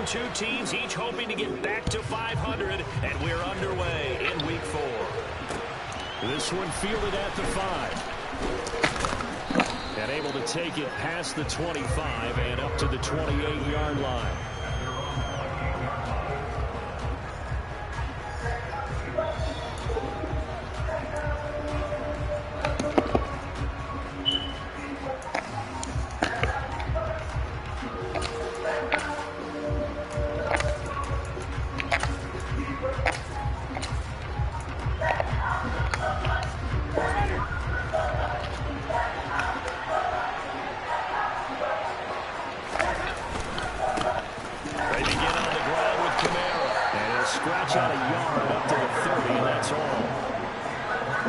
Two teams each hoping to get back to 500, and we're underway in week 4. This one fielded at the 5. And able to take it past the 25 and up to the 28-yard line.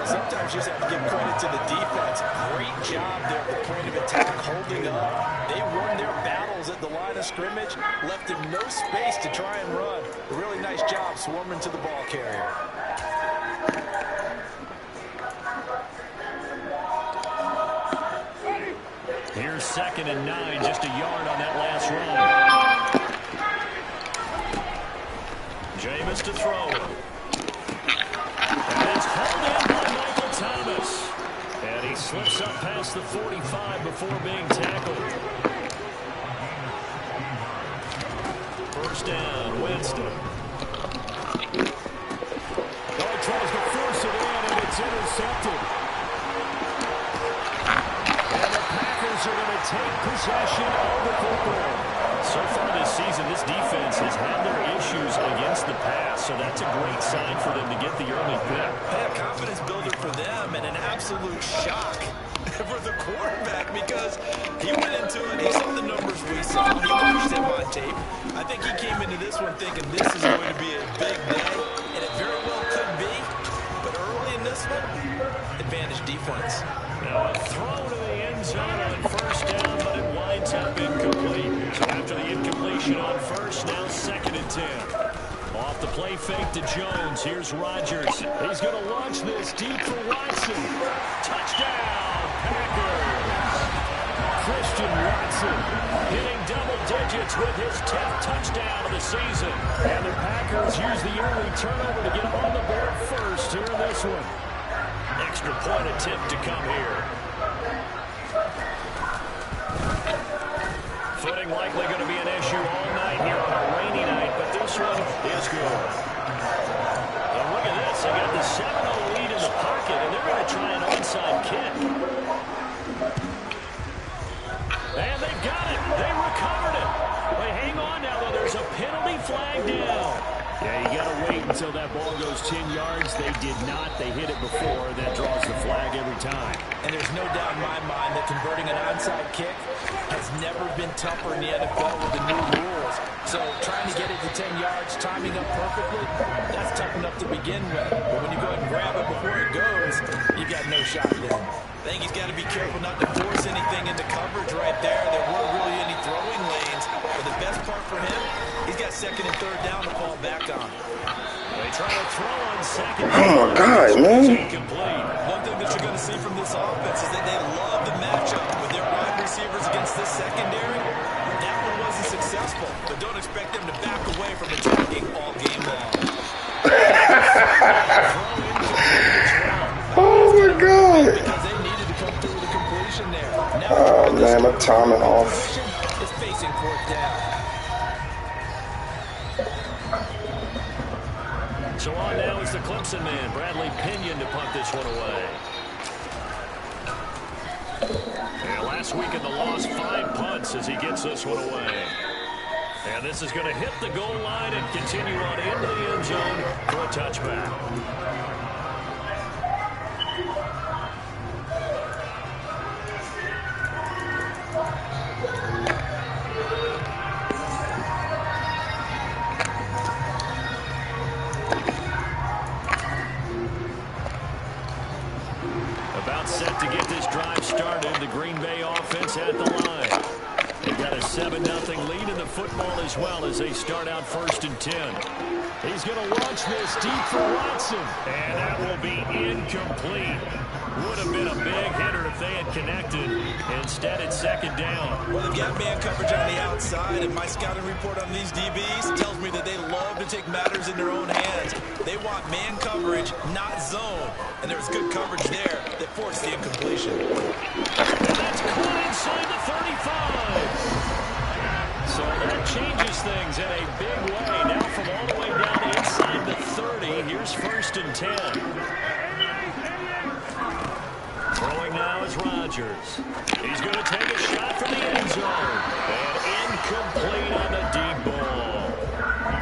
Sometimes you just have to give credit to the defense. Great job there at the point of attack, holding up. They won their battles at the line of scrimmage, left him no space to try and run. A really nice job swarming to the ball carrier. Here's 2nd and 9, just a yard on that last run. Jameis to throw. And it's hauled in by Michael Thomas. And he slips up past the 45 before being tackled. First down, Winston. Dawg tries to force it in, and it's intercepted. And the Packers are going to take possession of the football. So far this season, this defense has had their issues against the pass, so that's a great sign for them to get the early pick. A confidence builder for them and an absolute shock for the quarterback because he went into it, he saw the numbers we saw, he watched him on tape. I think he came into this one thinking this is going to be a big day, and it very well could be, but early in this one, advantage defense. Now a throw to the end zone on first down, but it winds up incomplete. So after the incompletion on first, now 2nd and 10. Off the play fake to Jones. Here's Rodgers. He's going to launch this deep for Watson. Touchdown, Packers. Christian Watson hitting double digits with his 10th touchdown of the season. And the Packers use the early turnover to get on the board first here in this one. Extra point attempt to come here. Footing likely going to be an issue all night here on a rainy night, but this one is good. And look at this. They got the 7-0 lead in the pocket, and they're going to try an onside kick. And they got it. They recovered it. They hang on now, though. There's a penalty flag down. Yeah, you got to wait until that ball goes 10 yards. They did not. They hit it before. That draws the flag every time. And there's no doubt in my mind that converting an onside kick has never been tougher in the NFL with the new rules. So trying to get it to 10 yards, timing up perfectly, that's tough enough to begin with. But when you go ahead and grab it before it goes, you got no shot then. I think he's got to be careful not to force anything into coverage right there. There weren't really any throwing lanes. But the best part for him, he's got 2nd and 3rd down to fall back on. They try to throw on 2nd. Oh, my God, man. One thing that you're going to see from this offense is that they love the matchup with their wide receivers against this secondary. That one wasn't successful, but don't expect them to back away from attacking all game long. Oh, my God. Because they needed to come through with a completion there. Now, Oh, man, my timing off. is facing 4th down. So on now is the Clemson man, Bradley Pinion, to punt this one away. And last week in the loss, 5 punts as he gets this one away. And this is going to hit the goal line and continue on into the end zone for a touchback. set to get this drive started. The Green Bay offense at the line. They've got a 7-0 lead in the football as well as they start out 1st and 10. He's going to launch this deep for Watson. And that will be incomplete. Would have been a big hitter if they had connected. Instead, it's 2nd down. Well, they've got man coverage on the outside, and my scouting report on these DBs tells me that they love to take matters in their own hands. They want man coverage, not zone. And there's good coverage there that forced the incompletion. And that's caught inside the 35. So that changes things in a big way. Now from all the way down inside the 30, here's 1st and 10. Throwing now is Rodgers. He's going to take a shot from the end zone. And incomplete on the deep ball.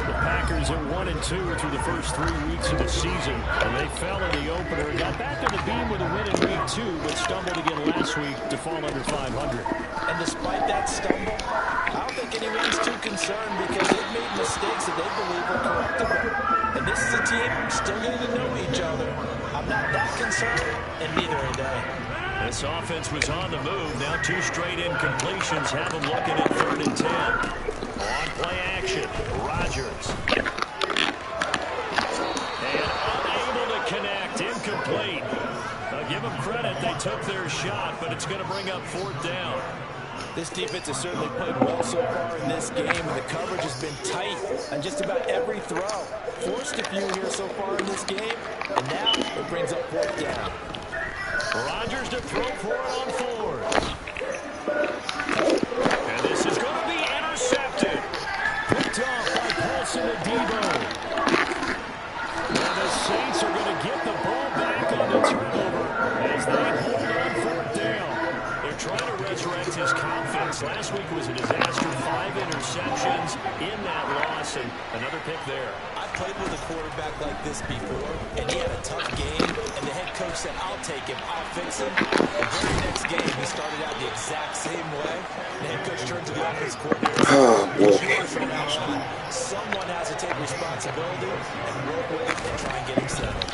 The Packers are 1-2 through the first 3 weeks of the season. And they fell in the opener. Got back on the beam with a win in week 2, but stumbled again last week to fall under 500. And despite that stumble, I don't think anyone's too concerned because they've made mistakes that they believe are correctable. And this is a team still getting to know each other. I'm not that concerned, and neither are they. This offense was on the move. Now 2 straight incompletions have them looking at 3rd and 10. On play action, Rodgers. And unable to connect, incomplete. Give them credit, they took their shot, but it's going to bring up 4th down. This defense has certainly played well so far in this game, and the coverage has been tight on just about every throw. Forced a few here so far in this game, and now it brings up 4th down. Rodgers to throw for it on 4th. And this is going to be intercepted. Picked off by Paulson and Debo. And the Saints are going to get the ball back on the turnover as they hold on 4th down. They're trying to resurrect his confidence. Last week was a disaster. 5 interceptions in that loss, and another pick there. I've played with a quarterback like this before, and he had a tough game, and the head coach said, I'll take him, I'll fix him. The very next game, he started out the exact same way. The head coach turned to the offense coordinator and said, someone has to take responsibility and work with him and try and get him settled.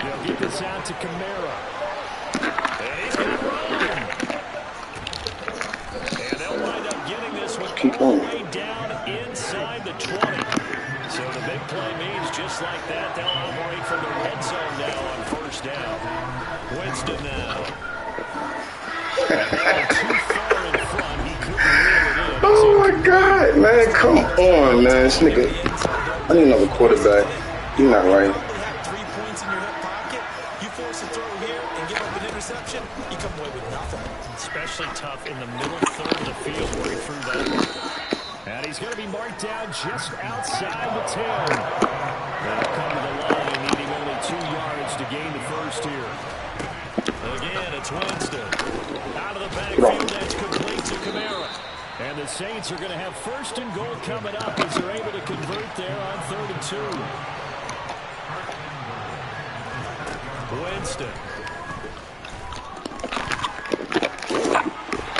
They'll get this out to Kamara. And he's going to run. And they'll wind up getting this one all the way down inside the 20. So the big play means just like that, they'll operate from the red zone now on 1st down. Winston now. Too far in front, he couldn't reel it in. Oh my God, man, come on, man. This nigga, I need another quarterback. You're not right. You have 3 points in your hip pocket, you force a throw here and give up an interception, you come away with nothing. Especially tough in the middle third of the field where he threw that. And he's going to be marked down just outside the 10. They'll come to the line, needing only 2 yards to gain the first here. Again, it's Winston. Out of the backfield, that's complete to Kamara. And the Saints are going to have 1st and goal coming up as they're able to convert there on 3rd and 2. Winston.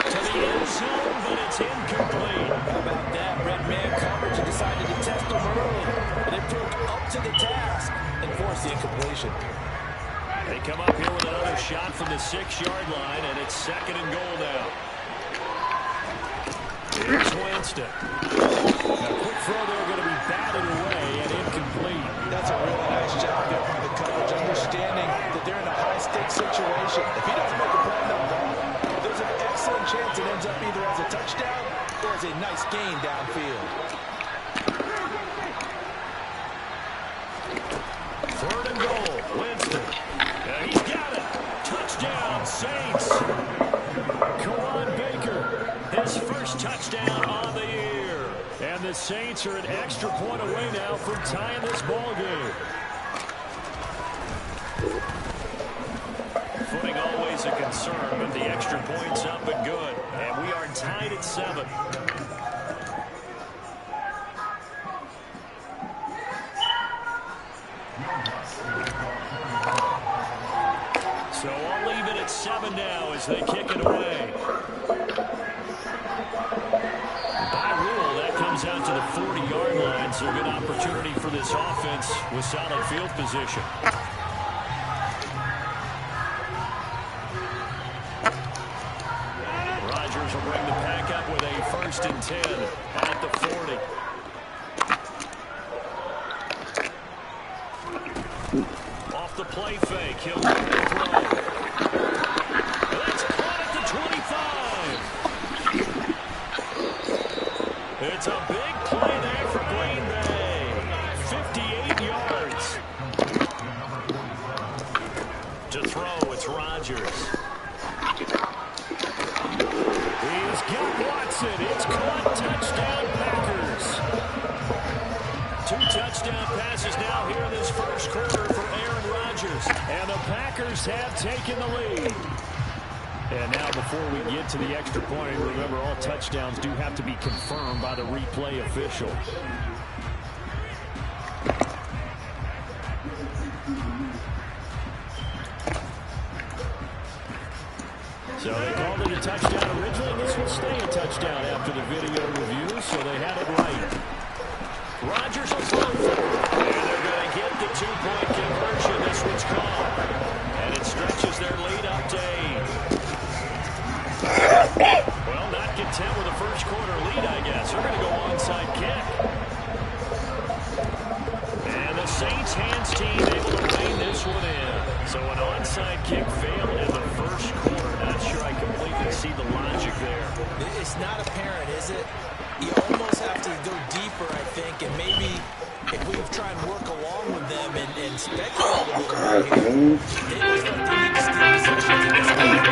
To the end zone, but it's incomplete. How about that? Red man coverage and decided to test him early. But it took up to the task and forced the incompletion. They come up here with another shot from the 6-yard line, and it's 2nd and goal now. Here's Winston. A quick throw there going to be batted away and incomplete. That's a really nice job there by the coverage, understanding that they're in a high-stakes situation. If he doesn't make a play on the ball, there's an excellent chance it ends up either as a touchdown or as a nice gain downfield. 3rd and goal, Winston. He's got it. Touchdown, Saints. Kawan Baker, his first touchdown on the year. And the Saints are an extra point away now from tying this ball game. Footing always a concern, but the extra point's up and good. And we are tied at 7. So I'll leave it at 7 now as they kick it away. By rule, that comes out to the 40-yard line, so a good opportunity for this offense with solid field position. Packers will bring the pack up with a 1st and 10 at the 40. Off the play fake, he'll look to throw. That's caught at the 25. It's a big play there for Green Bay. 58 yards. To throw, it's Rodgers. He's got Watson. It's caught. Touchdown, Packers. 2 touchdown passes now here in this first quarter for Aaron Rodgers. And the Packers have taken the lead. And now before we get to the extra point, remember all touchdowns do have to be confirmed by the replay official. So they called it a touchdown originally. This will stay a touchdown after the video review, so they had it right. Rodgers will throw for it. And they're going to get the 2-point conversion. This one's called. And it stretches their lead up to 8. Well, not content with a first quarter lead, I guess. They're going to go onside kick. And the Saints hands team able to rein this one in. So an onside kick failed in the first quarter. Not sure I completely see the logic there. It's not apparent, is it? You almost have to go deeper, I think, and maybe if we try and work along with them and speculate a little bit here, they look like they need to steal possession in this game.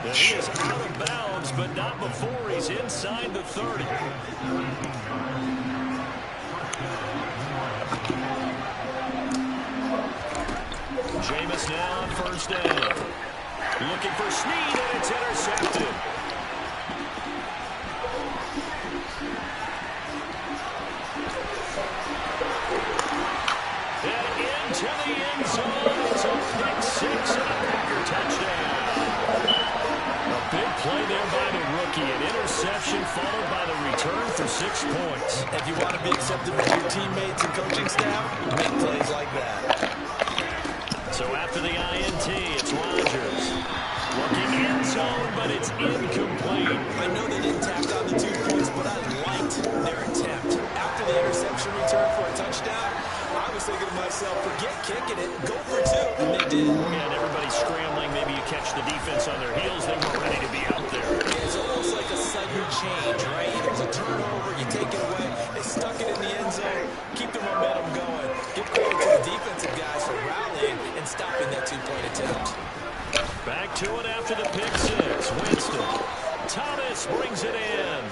He is out of bounds, but not before he's inside the 30. Jameis now on 1st down. Looking for Snead, and it's intercepted. And into the end zone. It's a pick 6 and a Packer touchdown. Big play there by the rookie. An interception followed by the return for 6 points. If you want to be accepted by your teammates and coaching staff, make plays like that. So after the INT, it's Rodgers. Looking end zone, but it's incomplete. I know they didn't tack on the 2 points, but I liked their attempt. After the interception return for a touchdown, I was thinking to myself, forget kicking it, go for 2, and they did. And everybody's scrambling. Maybe you catch the defense on their heels. They weren't ready to be out there. It's almost like a sudden change, right? There's a turnover, you take it away, they stuck it in the end zone, keep the momentum going. Give credit to the defensive guys for rallying and stopping that 2-point attempt. Back to it after the pick 6. Winston. Thomas brings it in.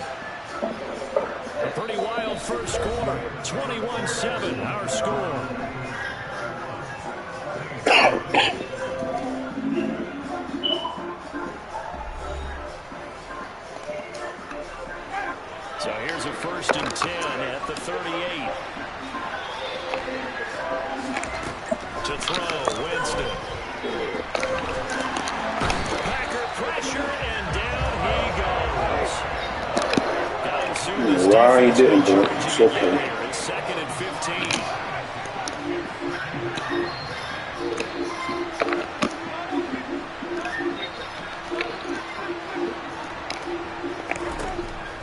A pretty wild first quarter. 21-7, our score. So here's a 1st and 10 at the 38. To throw, Winston. Packer pressure, and down he goes. Wow, he didn't, bro. It's okay. It's 2nd and 15.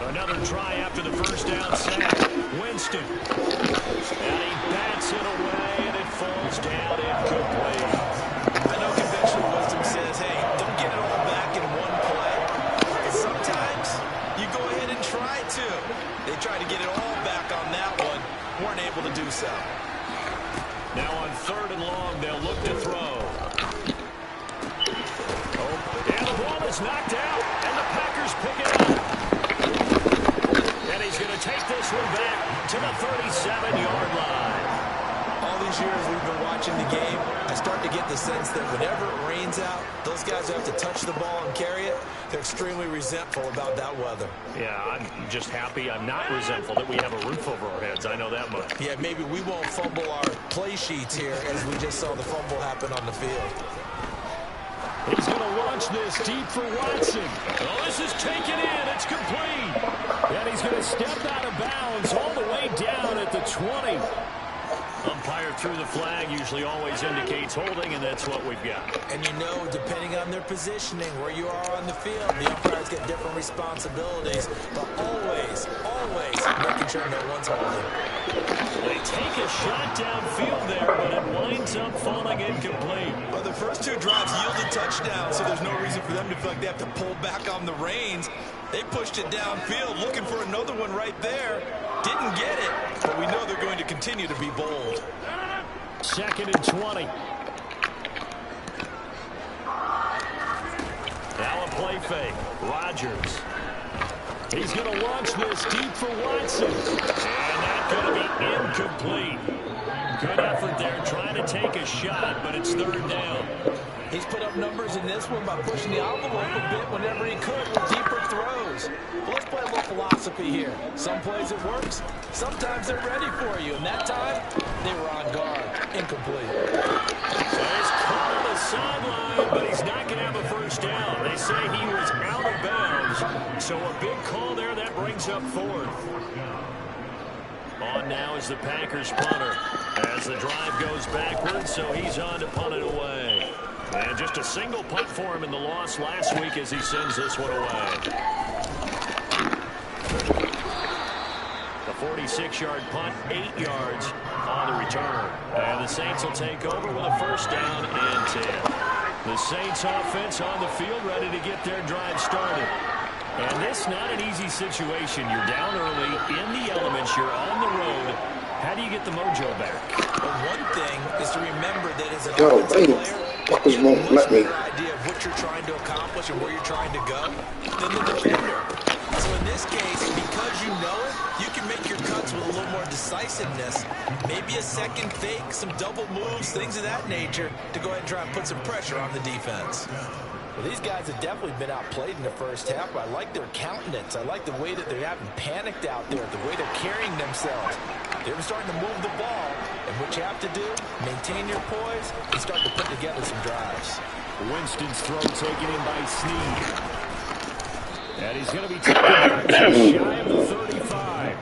Another try after the first down sack. Winston. And he bats it away, and it falls down incomplete. I know conventional wisdom says, hey, don't get it all back in one play. But sometimes you go ahead and try to. They tried to get it all back on that one. Weren't able to do so. Now on 3rd and long, they'll look to throw. Oh, and the ball is knocked out, and the Packers pick it up. And he's going to take this one back to the 37-yard line. all these years we've been watching the game, I start to get the sense that whenever it rains out, those guys who have to touch the ball and carry it, they're extremely resentful about that weather. Yeah, I'm just happy I'm not resentful that we have a roof over our heads. I know that much. Yeah, maybe we won't fumble our play sheets here as we just saw the fumble happen on the field. He's going to launch this deep for Watson. Oh, this is taken in. It's complete. And he's going to step out of bounds all the way down at the 20. Umpire threw the flag, usually always indicates holding, and that's what we've got. And you know, depending on their positioning, where you are on the field, the umpires get different responsibilities, but always making sure no one's holding. They take a shot downfield there, but it winds up falling incomplete. Well, the first two drives yielded touchdowns, so there's no reason for them to feel like they have to pull back on the reins. They pushed it downfield, looking for another one right there. Didn't get it, but we know they're going to continue to be bold. 2nd and 20. Now a play fake. Rodgers. He's going to launch this deep for Watson. And that's going to be incomplete. Good effort there, trying to take a shot, but it's 3rd down. He's put up numbers in this one by pushing the envelope a bit whenever he could with deeper throws. But let's play a little philosophy here. Some plays it works, sometimes they're ready for you. And that time, they were on guard. Incomplete. He's caught on the sideline, but he's not going to have a first down. They say he was out of bounds. So a big call there, that brings up 4th. On now is the Packers punter as the drive goes backwards, so he's on to punt it away. And just a single punt for him in the loss last week as he sends this one away. The 46-yard punt, 8 yards on the return. And the Saints will take over with a first down and 10. The Saints offense on the field ready to get their drive started. And this not an easy situation. You're down early, in the elements, you're on the road. How do you get the mojo back? Well, one thing is to remember that as an offensive player, you have a much me. better idea of what you're trying to accomplish and where you're trying to go than the defender. So in this case, because you know it, you can make your cuts with a little more decisiveness. Maybe a second fake, some double moves, things of that nature to go ahead and try and put some pressure on the defense. Well, these guys have definitely been outplayed in the first half. I like their countenance. I like the way that they haven't panicked out there, the way they're carrying themselves. They're starting to move the ball, and what you have to do, maintain your poise and start to put together some drives. Winston's throw taken in by Snead. And he's going to be taken back just shy of the 35.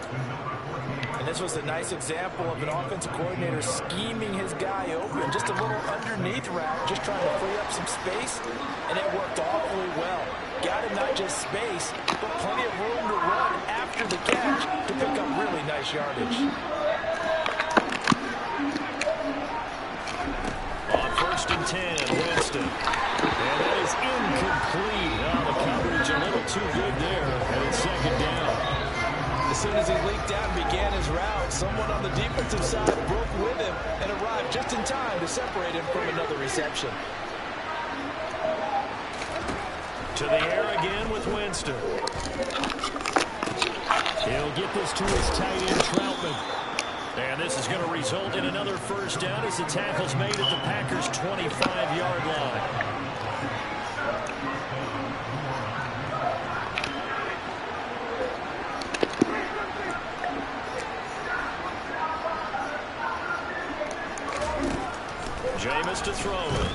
And this was a nice example of an offensive coordinator scheming his guy open. Just a little underneath route, just trying to free up some space, and it worked awfully well. Got him not just space, but plenty of room to run after the catch to pick up really nice yardage. On 1st and 10, Winston. And that is incomplete. Oh, the coverage a little too good there, and it's 2nd down. As soon as he leaked out and began his route, someone on the defensive side broke with him and arrived just in time to separate him from another reception. To the air again with Winston. He'll get this to his tight end, Troutman. And this is going to result in another first down as the tackle's made at the Packers' 25-yard line. Jameis to throw it.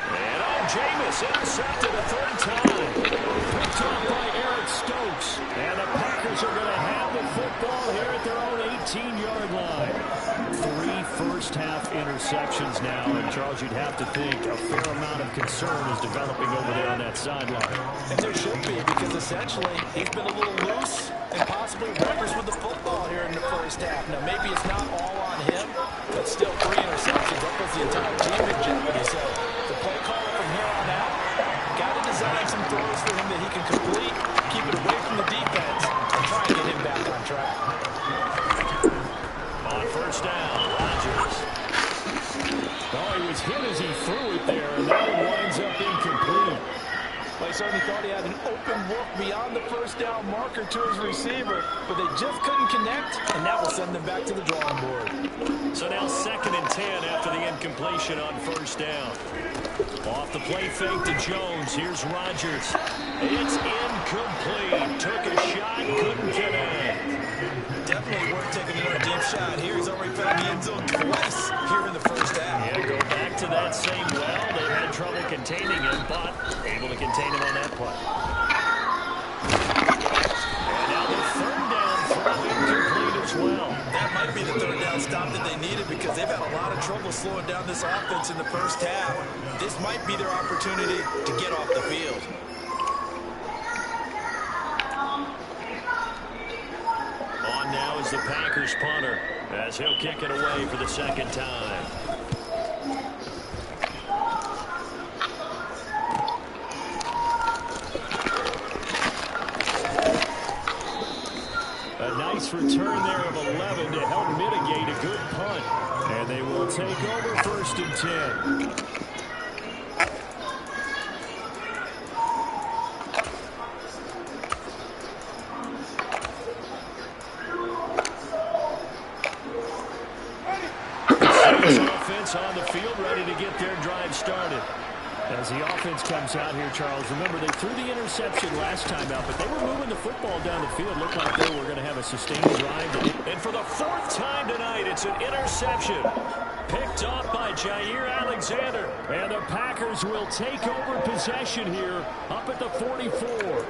And Jameis intercepted a 3rd time. Picked off by Eric Stokes. And the Packers are going to have the football here at their own 18-yard line. 3 first-half interceptions now. And, Charles, you'd have to think a fair amount of concern is developing over there on that sideline. And there should be, because essentially he's been a little loose and possibly reckless with the football here in the first half. Now, maybe it's not all on him, but still 3 interceptions. That puts the entire team in jeopardy. So the play caller from here on out got to design some throws for him that he can complete, keep it away from the defense, and try and get him back on track. On 1st down, Rodgers. Oh, he was hit as he threw it there, and that one winds up incomplete. Well, he certainly thought he had an open look beyond the first down marker to his receiver, but they just couldn't connect, and that will send them back to the drawing board. So now 2nd and 10 after the incompletion on first down. Off the play fake to Jones. Here's Rodgers. It's incomplete. Took a shot, couldn't connect. Definitely worth taking another deep shot here. He's already found the end zone twice here in the first half. Yeah, go back to that same well. They had trouble containing him, but able to contain him on that play. And now the 3rd down throw incomplete as well. That might be the 3rd down stop that they needed because they've had a lot of trouble slowing down this offense in the first half. This might be their opportunity to get off the field. On now is the Packers punter as he'll kick it away for the 2nd time. A nice return there of 11 to help mitigate a good punt. And they will take over 1st and 10. Offense on the field, ready to get their drive started. As the offense comes out here, Charles, remember they threw the interception last time out, but they were moving the football down the field. Looked like they were going to have a sustained drive. And for the 4th time tonight, it's an interception. Picked off by Jair Alexander. And the Packers will take over possession here up at the 44.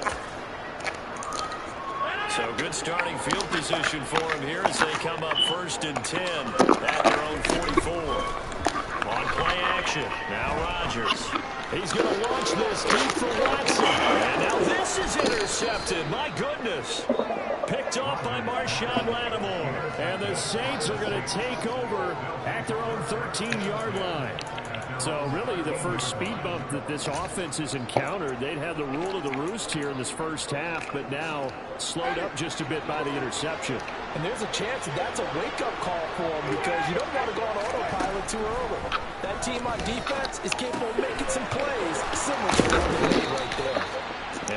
So good starting field position for him here as they come up 1st and 10 at their own 44. On play action, now Rodgers. He's going to launch this deep for Watson. And now this is intercepted. My goodness. Picked off by Marshawn Lattimore. And the Saints are going to take over at their own 13-yard line. So really the first speed bump that this offense has encountered, they'd had the rule of the roost here in this first half, but now slowed up just a bit by the interception. And there's a chance that that's a wake-up call for them because you don't want to go on autopilot too early. That team on defense is capable of making some plays similar to what they made right there.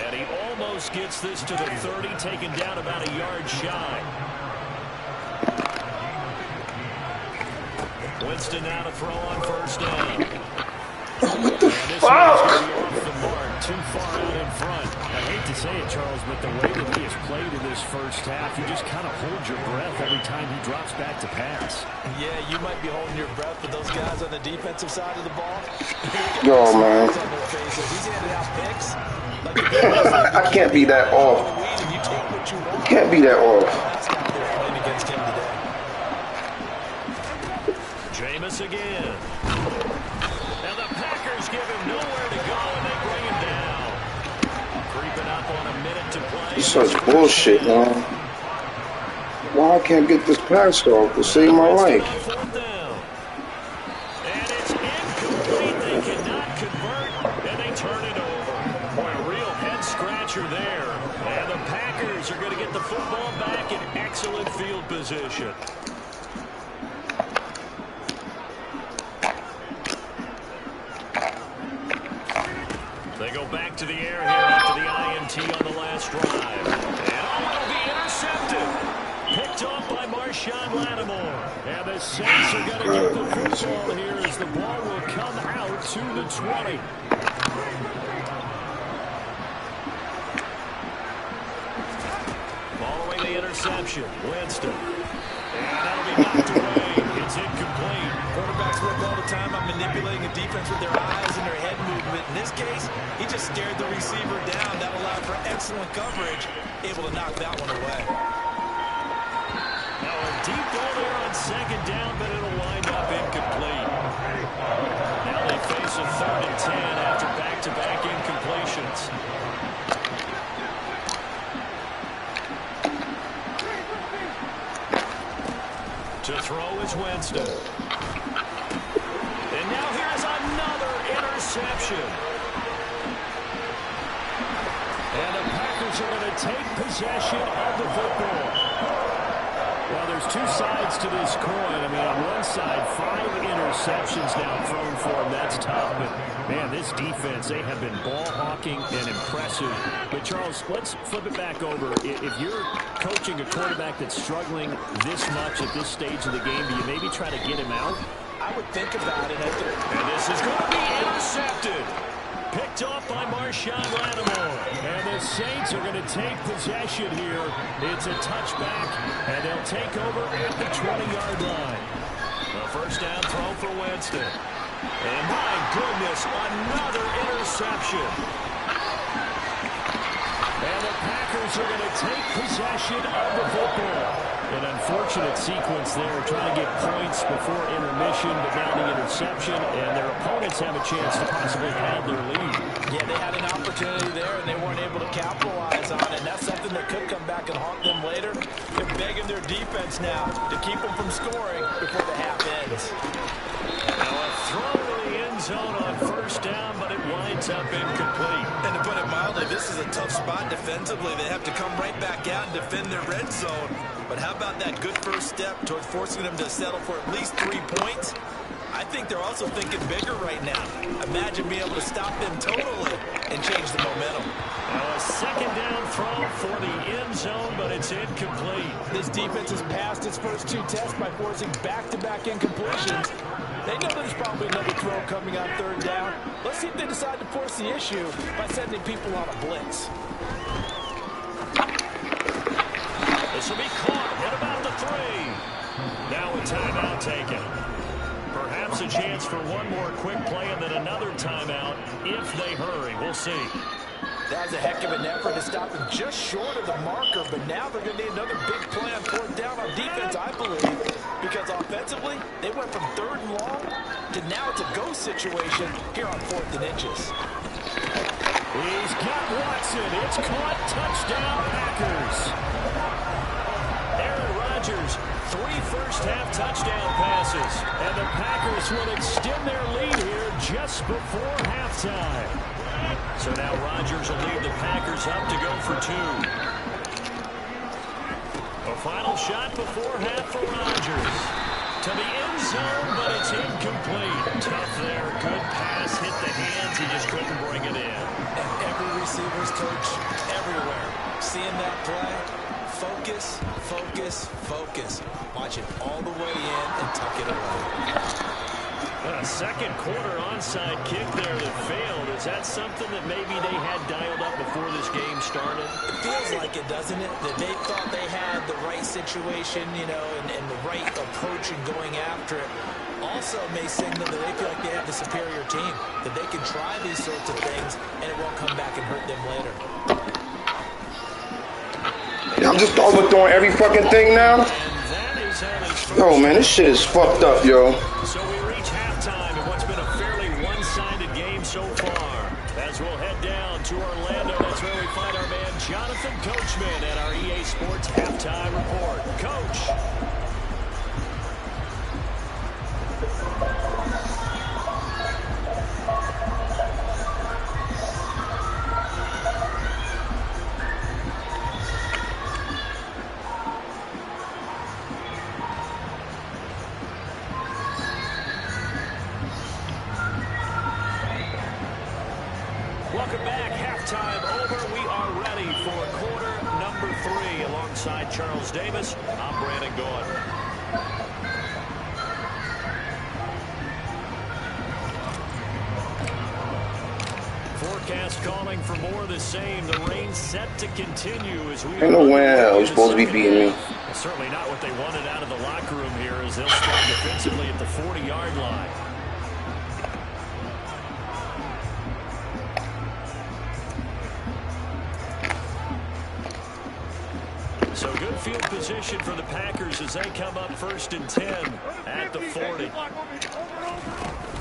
And he almost gets this to the 30, taken down about a yard shy. Winston now to throw on first down. What the fuck? Off the mark, too far out in front. I hate to say it, Charles, but the way that he has played in this first half, you just kind of hold your breath every time he drops back to pass. Yeah, you might be holding your breath, but those guys on the defensive side of the ball, Yo, man. on their faces. He's handing out picks. I can't be that off. You take what you want. Can't be that off. That's not their playing against him today. Jameis again. And the Packers give him nowhere to go, and they bring him down. Creeping up on a minute to play. This is such bullshit, man. Why I can't get this pass off to save my life? 4th down. And it's incomplete. They cannot convert, and they turn it over. Boy, a real head-scratcher there. And the Packers are going to get the football back in excellent field position. They go back to the air here after the INT on the last drive. And it'll be intercepted. Picked off by Marshawn Lattimore. And the Saints are going to get the football here as the ball will come out to the 20. Following the interception, Winston. And that'll be knocked away. It's incomplete. Quarterbacks work all the time on manipulating a defense with their eyes and their head movement. In this case, he just stared the receiver down. That allowed for excellent coverage, able to knock that one away. Now a deep ball there on 2nd down, but it'll wind up incomplete. Now they face a 3rd and 10 after back-to-back incompletions. To throw is Winston. And now here's another interception. And the Packers are going to take possession of the football. Well, there's two sides to this coin. I mean, on one side, 5 interceptions now thrown for him. That's tough. But, man, this defense, they have been ball hawking and impressive. But, Charles, let's flip it back over. If you're coaching a quarterback that's struggling this much at this stage of the game, do you maybe try to get him out? I would think about it. And this is going to be intercepted. Picked off by Marshawn Lattimore. And the Saints are going to take possession here. It's a touchback, and they'll take over at the 20-yard line. The first down throw for Winston. And my goodness, another interception. And the Packers are going to take possession of the football. An unfortunate sequence there, trying to get points before intermission, but now the interception, and their opponents have a chance to possibly pad their lead. Yeah, they had an opportunity there, and they weren't able to capitalize on it. That's something that could come back and haunt them later. They're begging their defense now to keep them from scoring before the half ends. Now a throw to the end zone on first down, but it winds up incomplete. And to put it mildly, this is a tough spot defensively. They have to come right back out and defend their red zone. But how about that good first step towards forcing them to settle for at least 3 points? I think they're also thinking bigger right now. Imagine being able to stop them totally and change the momentum. Now a second down throw for the end zone, but it's incomplete. This defense has passed its first 2 tests by forcing back-to-back incompletions. They know there's probably another throw coming on third down. Let's see if they decide to force the issue by sending people on a blitz. This will be caught at about the 3. Now a timeout taken. Perhaps a chance for one more quick play and then another timeout if they hurry. We'll see. That was a heck of an effort to stop him just short of the marker, but now they're going to need another big play on fourth down on defense, I believe, because offensively, they went from 3rd and long to now it's a go situation here on 4th and inches. He's got Watson. It's caught. Touchdown, Packers. Aaron Rodgers, 3 first-half touchdown passes, and the Packers will extend their lead here just before halftime. So now Rodgers will lead the Packers up to go for 2. A final shot before half for Rodgers. To the end zone, but it's incomplete. Tough there. Good pass. Hit the hands. He just couldn't bring it in. And every receiver's coach everywhere seeing that play. Focus, focus, focus. Watch it all the way in and tuck it away. A second quarter onside kick there that failed. Is that something that maybe they had dialed up before this game started? It feels like it, doesn't it? That they thought they had the right situation, you know, and the right approach in going after it. Also may signal that they feel like they have the superior team, that they can try these sorts of things and it won't come back and hurt them later. I'm just overthrowing every fucking thing now. Oh man, this shit is fucked up, yo. So we reach halftime in what's been a fairly one-sided game so far. As we'll head down to Orlando, that's where we find our man Jonathan Coachman at our EA Sports Halftime Report. Coach. Welcome back. Halftime over. We are ready for quarter number 3. Alongside Charles Davis, I'm Brandon Gordon. Forecast calling for more of the same. The rain set to continue as we... Ain't no way you're supposed to be beating me. Certainly not what they wanted out of the locker room here as they'll start defensively at the 40-yard line. So good field position for the Packers as they come up 1st and 10 at the 40.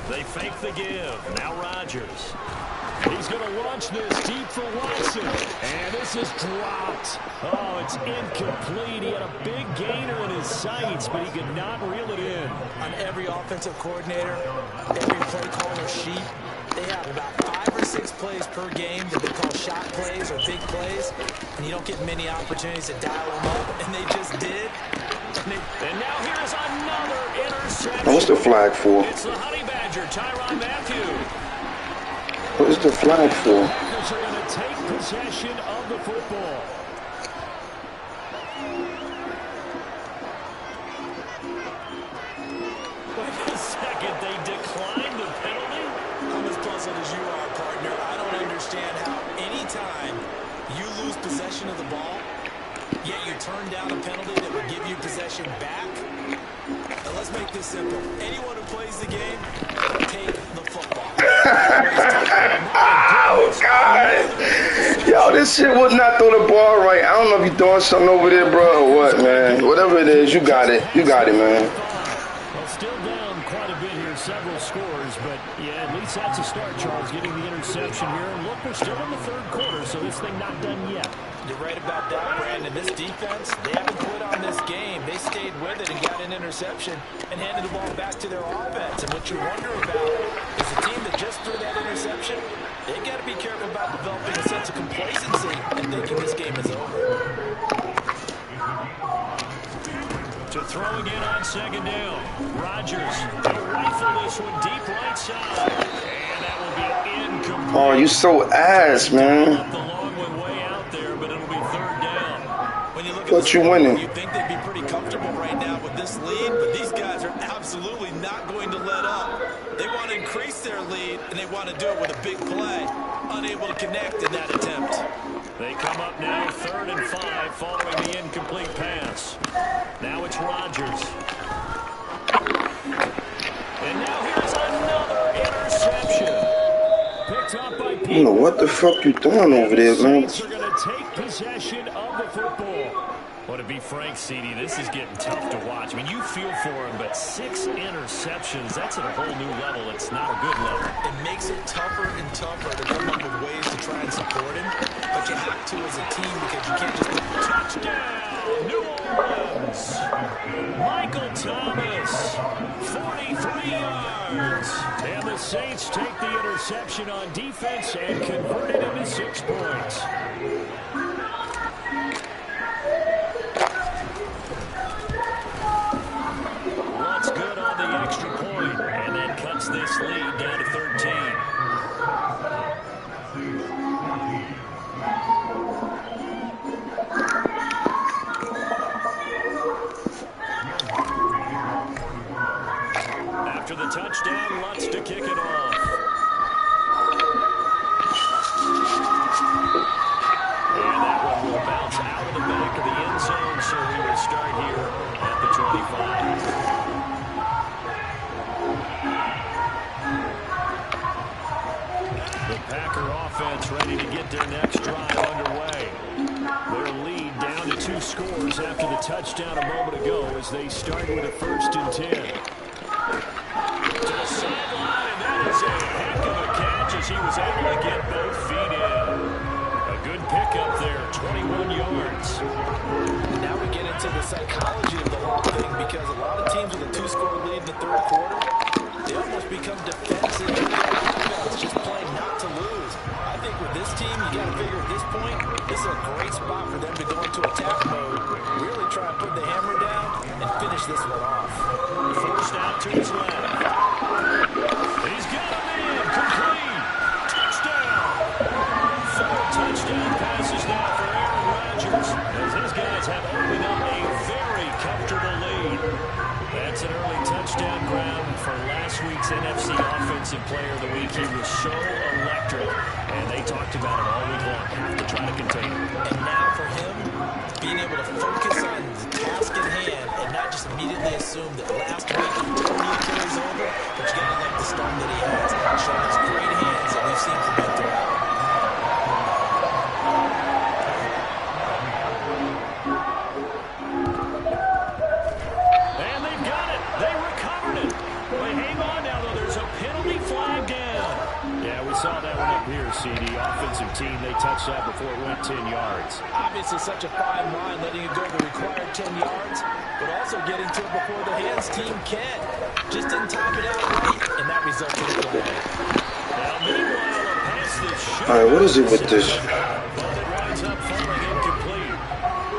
They fake the give. Now Rodgers. He's going to launch this deep for Watson. And this is dropped. Oh, it's incomplete. He had a big gainer in his sights, but he could not reel it in. On every offensive coordinator, every play caller sheet, they have about 5 or 6 plays per game that they call shot plays or big plays, and you don't get many opportunities to dial them up, and they just did. And now here's another interception. Now what's the flag for? It's the Honey Badger, Tyrann Mathieu. What is the flag for? Packers are going to take possession of the football. Wait a second, they declined the penalty? I'm as puzzled as you are, partner. I don't understand how anytime you lose possession of the ball, yet you turn down a penalty that would give you possession back. Now let's make this simple. Anyone who plays the game, take the football. Oh, God. Yo, this shit would not throw the ball right. I don't know if you're doing something over there, bro, or what, man. Whatever it is, you got it. You got it, man. Well, still down quite a bit here, several scores, but yeah, at least that's a start, Charles, getting the interception here. And look, we're still in the third quarter, so this thing not done yet. You're right about that, Brandon. This defense, they haven't quit on this game. They stayed with it and got an interception and handed the ball back to their offense. And what you wonder about is a team that just threw that interception, they got to be careful about developing a sense of complacency and thinking this game is over. To throw again on second down. Rodgers will rifle this one deep right side. And that will be incomplete. Oh, you so ass, man. The long one way out there, but it'll be third down. When you look at But you winning. you'd think they'd be pretty comfortable right now with this lead, but these guys are absolutely not going to let up. They want to increase their lead, and they want to do it with a big play. Unable to connect in that attempt. They come up now 3rd and 5 following the incomplete pass. Now it's Rodgers. And now here's another interception. Picked up by Pete. I don't know what the fuck you doing over there, man. Saints are going to take possession of the football. Well, to be frank, CD, this is getting tough to watch. I mean, you feel for him, but 6 interceptions, that's at a whole new level. It's not a good level. It makes it tougher and tougher to come up with ways to try and support him, but you have to as a team because you can't just... Touchdown, New Orleans. Michael Thomas, 43 yards. And the Saints take the interception on defense and convert it into 6 points. What's good on the extra point, and then cuts this lead down to 13. After the touchdown, Lutz to kick it off. And that one will bounce out of the back of the end zone, so we will start here at the 25. The Packer offense ready to get their next drive underway. Their lead down to 2 scores after the touchdown a moment ago as they start with a 1st and 10. To the sideline, and that is a heck of a catch as he was able to get both feet in. A good pickup there, 21 yards. Now we get into the psychology of the whole thing because a lot of teams with a 2-score lead in the 3rd quarter, they almost become defensive. It's just playing not to lose. I think with this team, you got to figure at this point, this is a great spot for them to go into attack mode, really try and put the hammer down and finish this one off. Forced out to his left. He's got him in, complete. Touchdown. 4 touchdown passes now for Aaron Rodgers as his guys have opened up a very comfortable lead. That's an early touchdown grab for last week's NFC Offensive Player of the Week. He was so electric, and they talked about it all week long. Have to try to contain him. And now for him, being able to focus on the task at hand and not just immediately assume that last week he totally carries over, but you got to like the start that he has. Showing his great hands that we've seen from him throughout. And they've got it. They recovered it. But hang on now, though. There's a penalty flag down. Yeah, we saw that one up here, CD. Offensive team, they touched that before it went 10 yards. Obviously such a fine line letting it go the required 10 yards, but also getting to it before the hands team can. Just didn't time it out right, and that resulted in a flag. Now, meanwhile, a pass Alright, what is it with this? But it winds up falling incomplete.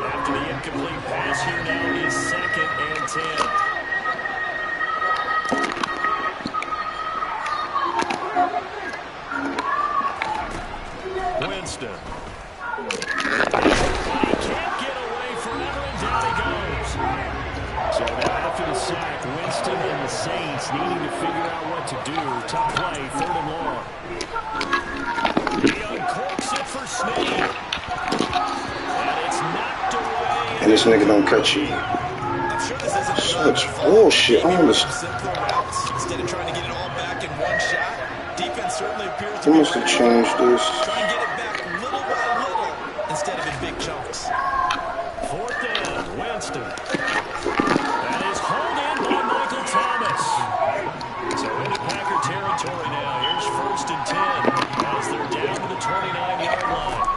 After the incomplete pass, here now is 2nd and 10. Winston. He can't get away forever, and down he goes. So now after the sack, Winston and the Saints needing to figure out what to do. Tough play, 3rd and long. He uncorks it for Snead. And it's knocked away. And this nigga don't catch you. Such bullshit. I understand. Instead of trying to get it all back in one shot, defense certainly appears to They must have changed this. try and get it back little by little instead of in big chunks. 4th down, Winston. That is hauled in by Michael Thomas. So into Packer territory now. Here's 1st and 10 as they're down to the 29-yard line.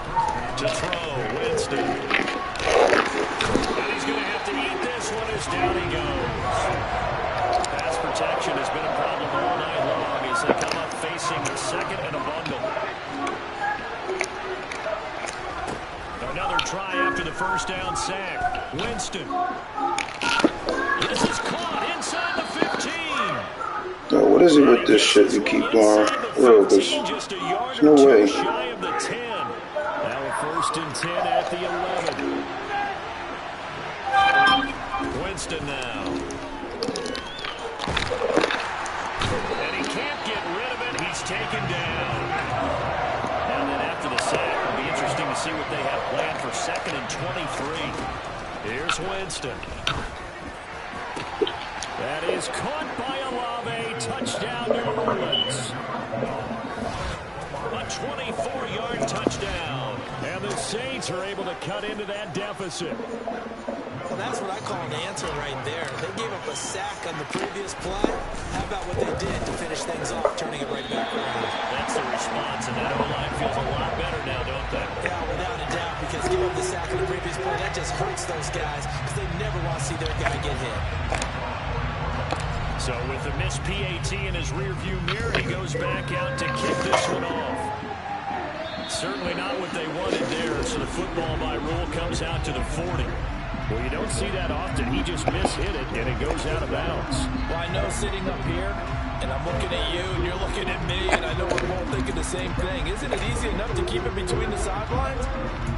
To throw, Winston. And he's going to have to eat this one as down he goes. Pass protection has been a problem all night long as they come up facing the 2nd and a bundle. Another try after the 1st down sack. Winston. This is caught inside the 15. Yo, what is it with this shit you keep doing? Real, there's no way. Shy of the 10. Now a 1st and 10 at the 11. Winston now. And he can't get rid of it. He's taken down. And then after the sack, it'll be interesting to see what they have planned for 2nd and 23. Here's Winston. That is caught by Olave. Touchdown, New Orleans. A 24-yard touchdown. And the Saints are able to cut into that deficit. Well, that's what I call an answer right there. They gave up a sack on the previous play. How about what they did to finish things off, turning it right back around? That's the response, and that O-line feels a lot better now, don't they? Yeah, without a doubt, because give up the sack on the previous play, that just hurts those guys because they never want to see their guy get hit. So with the missed PAT in his rearview mirror, he goes back out to kick this one off. Certainly not what they wanted there, so the football by rule comes out to the 40. Well, you don't see that often. He just mishit it, and it goes out of bounds. Well, I know sitting up here, and I'm looking at you, and you're looking at me, and I know we're both thinking the same thing. Isn't it easy enough to keep it between the sidelines?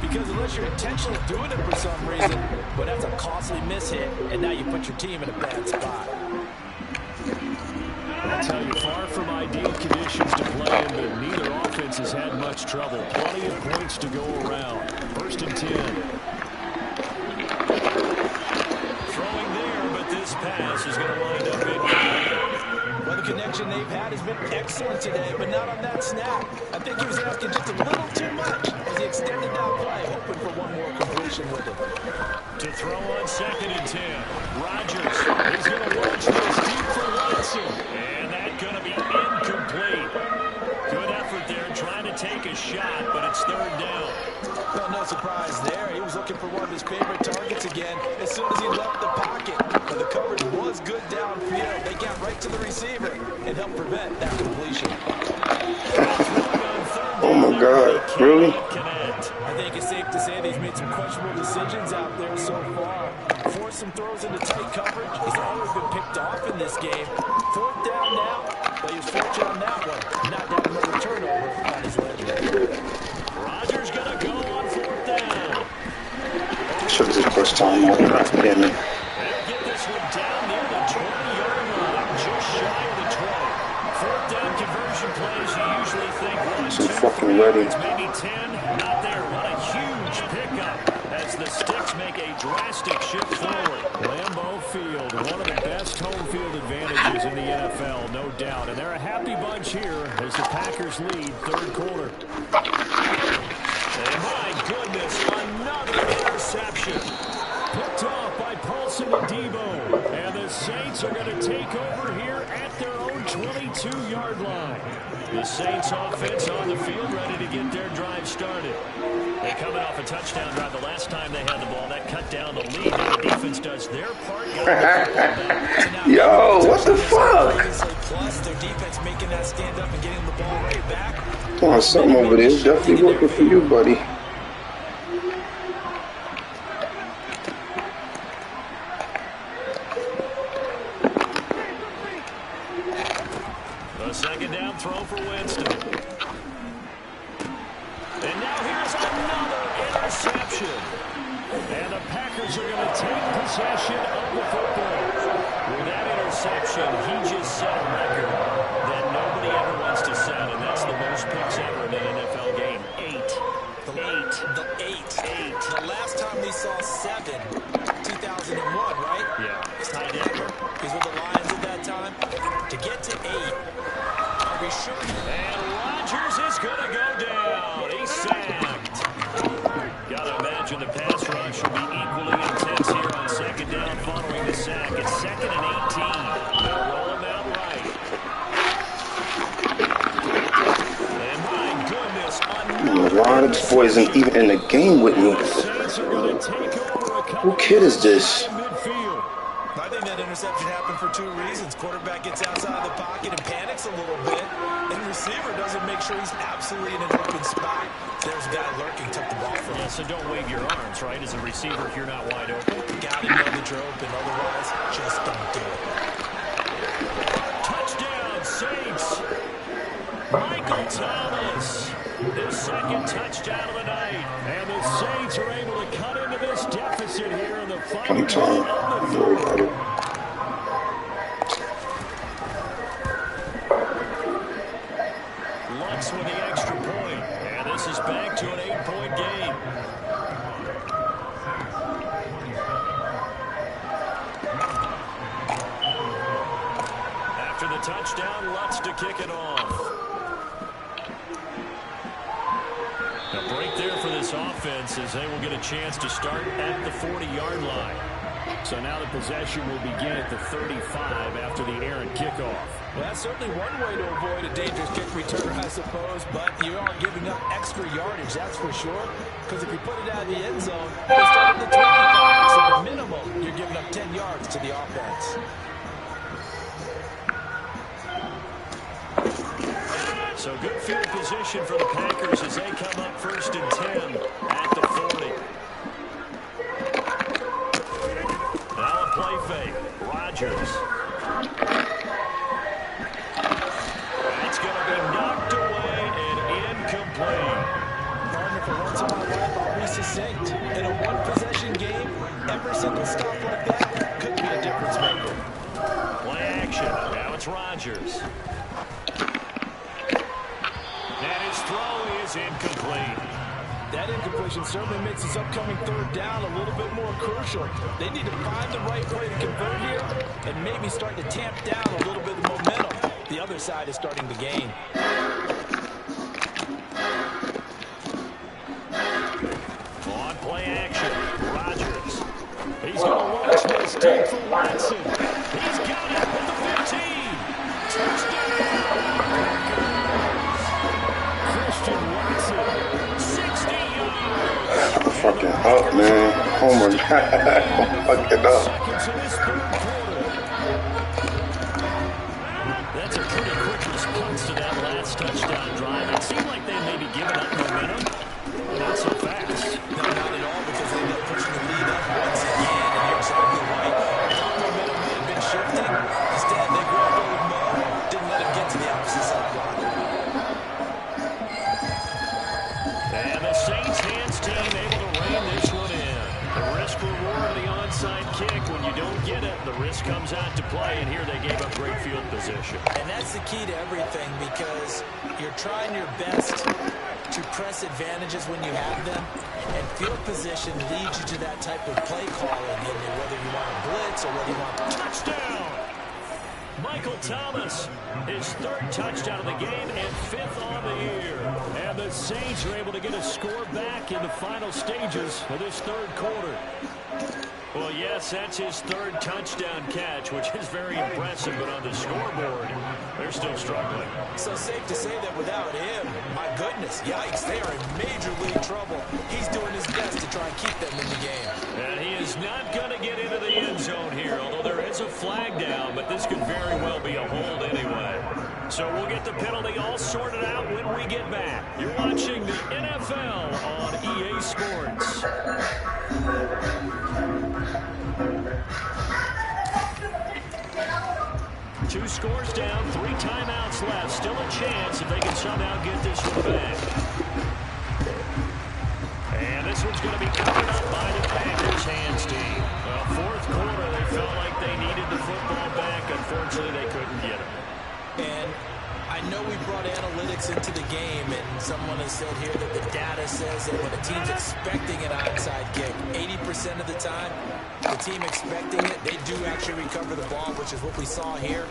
Because unless you're intentionally doing it for some reason, but that's a costly mishit, and now you put your team in a bad spot. I'll tell you, far from ideal conditions to play in, but neither offense has had much trouble. Plenty of points to go around. 1st and 10. Throwing there, but this pass is going to wind up incomplete. Well, the connection they've had has been excellent today, but not on that snap. I think he was asking just a little too much as he extended that play, hoping for one more completion with it. To throw on 2nd and 10. Rodgers is going to launch this deep for Watson. And that's going to be incomplete. Good effort there trying to take a shot, but it's 3rd down. Well, no surprise there. He was looking for one of his favorite targets again as soon as he left the pocket. But the coverage was good downfield. They got right to the receiver and helped prevent that completion. Oh my God, really? I think it's safe to say they've made some questionable decisions out there so far. Forced some throws into tight coverage. He's always been picked off in this game. 4th down now, but he was fortunate on that one. Not that another turnover on his ledger. Rodgers going to go on 4th down. Should have just pressed time out. Damn it. They'll get this one down near the 20-yard line, just shy of the 20. 4th down conversion plays, you usually think 1, 2, So fucking ready. maybe 10. Not there. What a huge pickup as the Sticks make a drastic shift forward. Lambeau Field, one of the best home field advantages in the NFL, no doubt. And they're a happy bunch here as the Packers lead 3rd quarter. And my goodness, another interception. Picked off by Paulson and Debo. And the Saints are going to take over here at their own 22-yard line. The Saints offense on the field ready to get their drive started. They're coming off a touchdown drive the last time they had the ball. That cut down the lead. The defense does their part. Yo, what the fuck? Plus, their defense making that stand up and getting the ball right back. Oh, something over there is definitely working for you, buddy. A second down throw for Winston. And now here's another interception. And the Packers are going to take possession of the football. With that interception, he just set a record that nobody ever wants to set, and that's the most picks ever in an NFL game. 8. The last time we saw 7, 2001, right? Yeah. Ty Detmer. He's with the Lions at that time. To get to 8, are we sure? And Rodgers is going to go down. He's sacked. Got to imagine the pass rush will be equally intense here on second down following the sack. It's 2nd and 18. They'll roll him out right. And my goodness, Rodgers boys isn't even in the game with me. Who kid is this? I think that interception happened for 2 reasons. Quarterback gets outside of the pocket and panics a little bit, and receiver doesn't make sure he's absolutely in an open spot. There's a guy lurking, took the ball from him. Yeah, so don't wave your arms, right, as a receiver if you're not wide open. Gotta know that you're open, otherwise, just don't do it. Touchdown, Saints. Michael Thomas, his 2nd touchdown of the night. And the Saints are able to cut into this deficit here in the final minute of the 3rd. Lux with the extra point. And this is back to an 8-point game. After the touchdown, Lutz to kick it off. A break there for this offense as they will get a chance to start at the 40-yard line. So now the possession will begin at the 35 after the errant kickoff. Well, that's certainly one way to avoid a dangerous kick return, I suppose, but you are giving up extra yardage, that's for sure. Because if you put it out of the end zone, they start at the 25, so the minimum, you're giving up 10 yards to the offense. So good field position for the Packers as they come up 1st and 10 at the 40. Now a play fake. Rodgers. That's going to be knocked away and incomplete. Partner, for once in my life, I'll be succinct. In a one-possession game, every single stop like that could be a difference maker. Play action. Now it's Rodgers. And his throw is incomplete. That incompletion certainly makes this upcoming 3rd down a little bit more crucial. They need to find the right play to convert here and maybe start to tamp down a little bit of momentum. The other side is starting to gain. On play action, Rodgers. He's going to launch this deep for Watson. He's got it at the 15. Touchdown. Christian Watson, 60 yards. I'm fucking up, man. Oh my God. I'm fucking up. Seconds in this 3rd quarter. That's a pretty quick response to that last touchdown drive. It seemed like they may be giving up momentum. Not so fast. No, not at all, because they ended up pushing the lead up once again. And you're exactly right. I thought momentum may have been shifting. Instead, they grabbed hold of Mo, didn't let him get to the opposite sideline. And the Saints hands team able to rein this one in. The risk reward of the onside kick. When you don't get it, the risk comes out to play. And here they gave up great field position. And that's the key to everything, because you're trying your best to press advantages when you have them, and field position leads you to that type of play calling, and whether you want to blitz or whether you want to Touchdown! Michael Thomas, his 3rd touchdown of the game and 5th on the year. And the Saints are able to get a score back in the final stages of this 3rd quarter. Well, yes, that's his 3rd touchdown catch, which is very impressive, but on the scoreboard, they're still struggling. So safe to say that without him, my goodness, yikes, they are in major league trouble. He's doing his best to try and keep them in the game. And he is not going to get into the end zone here, although there is a flag down, but this could very well be a hold anyway. So we'll get the penalty all sorted out when we get back. You're watching the NFL on EA Sports. Two scores down, 3 timeouts left. Still a chance if they can somehow get this one back. And this one's going to be covered up by the Packers hands team. Well, fourth quarter, they felt like they needed the football back. Unfortunately, they couldn't get it. And I know we brought analytics into the game, and someone has said here that the data says that when a team's expecting an onside kick, 80% of the time, the team expecting it, they do actually recover the ball, which is what we saw here.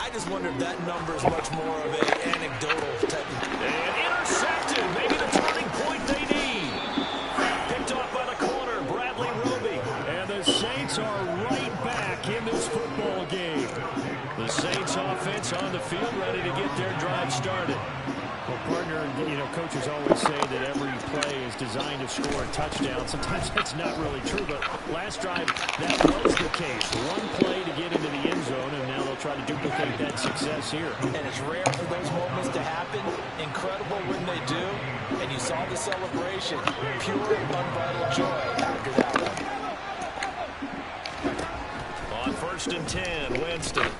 I just wonder if that number is much more of an anecdotal type of... And intercepted, maybe the turning point they need. Picked off by the corner, Bradley Roby. And the Saints are right back in this football game. The Saints offense on the field, ready to get their drive started. Well, partner, coaches always say that every play is designed to score a touchdown. Sometimes that's not really true, but last drive, that was the case. One play to get into the end zone, and now they'll try to duplicate that success here. And it's rare for those moments to happen. Incredible when they do. And you saw the celebration. Pure, unbridled joy after that one. On 1st and 10, Winston.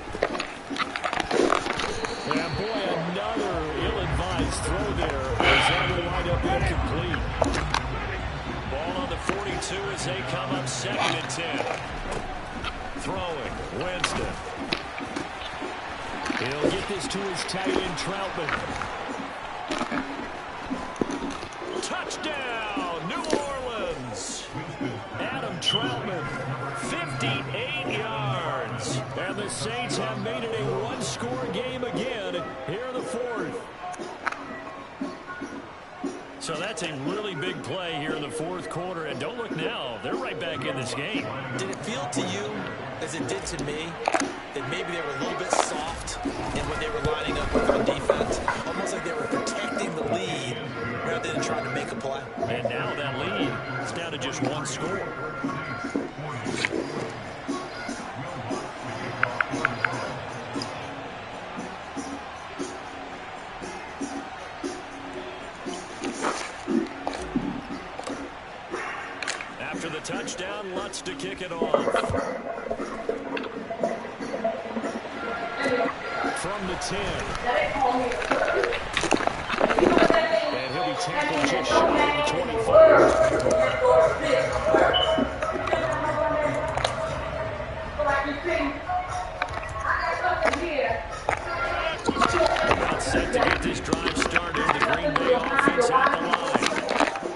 And boy, another ill-advised throw there as that will wind up incomplete. Ball on the 42 as they come up 2nd and 10. Throwing, Winston. He'll get this to his tight end, Troutman. Touchdown, New Orleans. Adam Troutman, 58 yards. And the Saints have made it a one-score game again here in the 4th. So that's a really big play here in the 4th quarter. And don't look now, they're right back in this game. Did it feel to you, as it did to me, that maybe they were a little bit soft in what they were lining up with on defense? Almost like they were protecting the lead rather than trying to make a play. And now that lead is down to just one score. After the touchdown, Lutz to kick it off. From the 10. And he'll be tackled just shy of the 25. About set to get this drive started. The Green Bay offense at the line.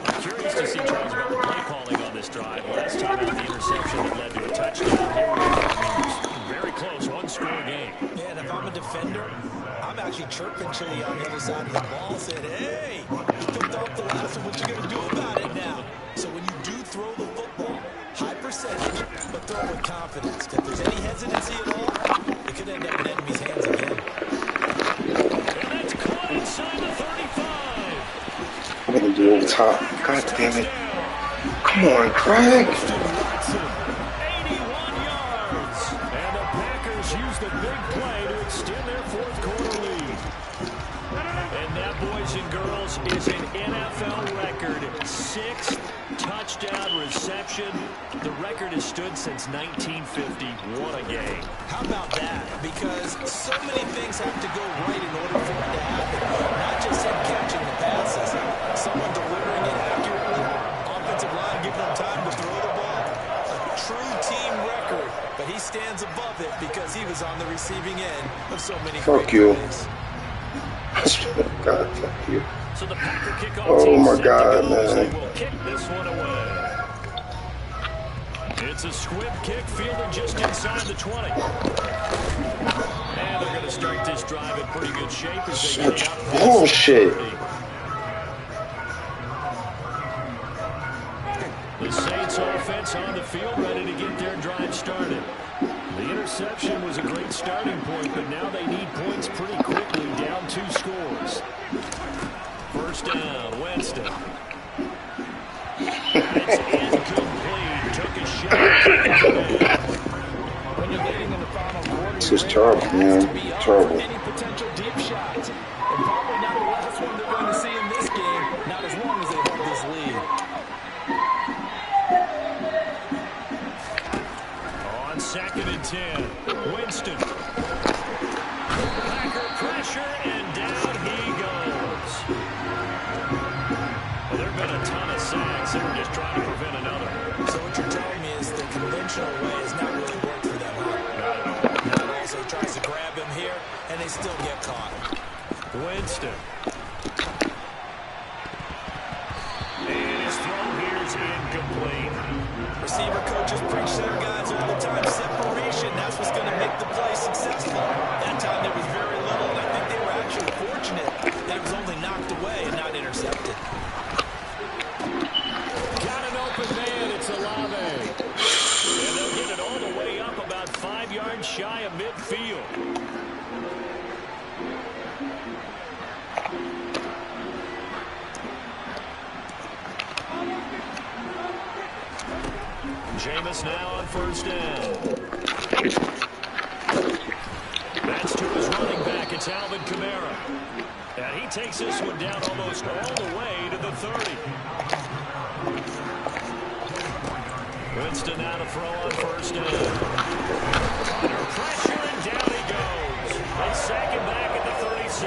I'm curious to see Charles about the play calling on this drive. Last time out, the interception that led to a touchdown. Here we go. Very close, one-score game. Yeah, and if I'm a defender, I'm actually chirping Chili on the other side of the ball, saying, hey, you picked off the last one, what you going to do about it now? So when you do throw the football, high percentage, but throw with confidence. If there's any hesitancy at all, it could end up in enemy's hands again. And that's caught inside the 35. I'm going to do overtime. God damn it. Come on, Craig. 81 yards. And the Packers use the big play to extend their 4th quarter lead. And that, boys and girls, is an NFL record. 6th touchdown reception. The record has stood since 1950. What a game. How about that? Because so many things have to go right in order for it to happen. Not just him catching the passes. Someone delivering it accurately. Offensive line giving him time to throw the ball. A true team record. But he stands above it because he was on the receiving end of so many Fuck you. plays. God, fuck you. So the Packer kickoff Oh team my set God, to go as they man. will kick this one away. It's a squib kick fielded just inside the 20. And they're going to start this drive in pretty good shape as they get it Such out. bullshit. The Saints offense on the field ready to get their drive started. The interception was a great starting point, but now they need points pretty quickly, down 2 scores. 1st down, Winston. It's incomplete. Took a shot. When you're leading in the final quarter, This is terrible, man. Terrible. any potential deep 2nd and 10. Winston. Packer pressure, and down he goes. Well, there have been a ton of sacks. They were just trying to prevent another. So what you're telling me is the conventional way has not really worked for them, huh? Not also tries to grab him here, and they still get caught. Winston. And his throw here is incomplete. Receiver coaches preach to their guys all the time. Separation, that's what's going to make the play successful. That time there was very little, and I think they were actually fortunate that it was only knocked away and not intercepted. Got an open man. It's Olave. And they'll get it all the way up about 5 yards shy of midfield. Jameis now on 1st down. That's to his running back. It's Alvin Kamara. And he takes this one down almost all the way to the 30. Winston now to throw on 1st down. Under pressure, and down he goes. They sack him back at the 36.